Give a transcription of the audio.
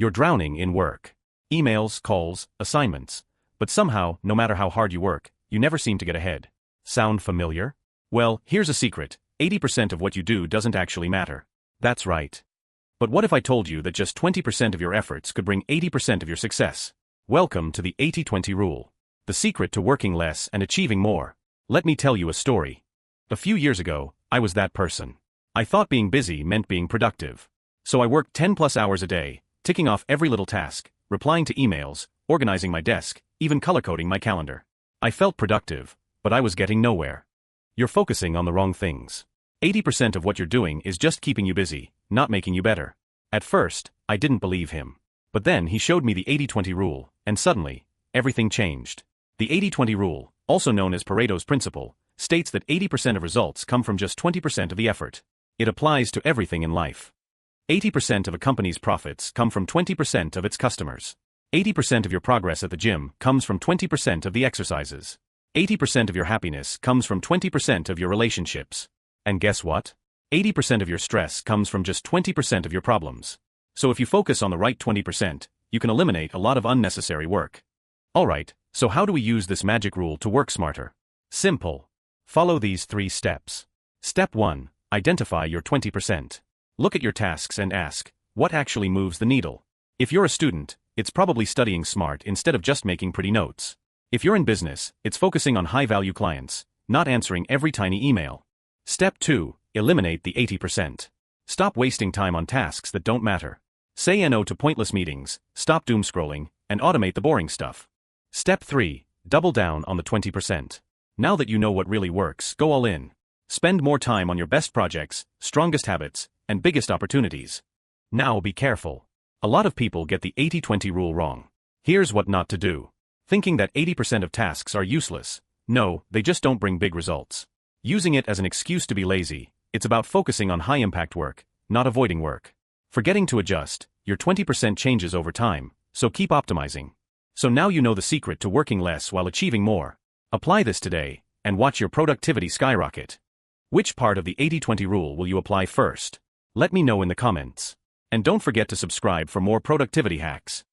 You're drowning in work. Emails, calls, assignments. But somehow, no matter how hard you work, you never seem to get ahead. Sound familiar? Well, here's a secret. 80% of what you do doesn't actually matter. That's right. But what if I told you that just 20% of your efforts could bring 80% of your success? Welcome to the 80-20 rule. The secret to working less and achieving more. Let me tell you a story. A few years ago, I was that person. I thought being busy meant being productive. So I worked 10+ hours a day, ticking off every little task, replying to emails, organizing my desk, even color-coding my calendar. I felt productive, but I was getting nowhere. You're focusing on the wrong things. 80% of what you're doing is just keeping you busy, not making you better. At first, I didn't believe him. But then he showed me the 80-20 rule, and suddenly, everything changed. The 80-20 rule, also known as Pareto's Principle, states that 80% of results come from just 20% of the effort. It applies to everything in life. 80% of a company's profits come from 20% of its customers. 80% of your progress at the gym comes from 20% of the exercises. 80% of your happiness comes from 20% of your relationships. And guess what? 80% of your stress comes from just 20% of your problems. So if you focus on the right 20%, you can eliminate a lot of unnecessary work. Alright, so how do we use this magic rule to work smarter? Simple. Follow these 3 steps. Step 1. Identify your 20%. Look at your tasks and ask, what actually moves the needle? If you're a student, it's probably studying smart instead of just making pretty notes. If you're in business, it's focusing on high-value clients, not answering every tiny email. Step 2. Eliminate the 80%. Stop wasting time on tasks that don't matter. Say no to pointless meetings, stop doom scrolling, and automate the boring stuff. Step 3. Double down on the 20%. Now that you know what really works, go all in. Spend more time on your best projects, strongest habits, and biggest opportunities. Now be careful. A lot of people get the 80-20 rule wrong. Here's what not to do. Thinking that 80% of tasks are useless. No, they just don't bring big results. Using it as an excuse to be lazy. It's about focusing on high-impact work, not avoiding work. Forgetting to adjust, your 20% changes over time, so keep optimizing. So now you know the secret to working less while achieving more. Apply this today, and watch your productivity skyrocket. Which part of the 80-20 rule will you apply first? Let me know in the comments. And don't forget to subscribe for more productivity hacks.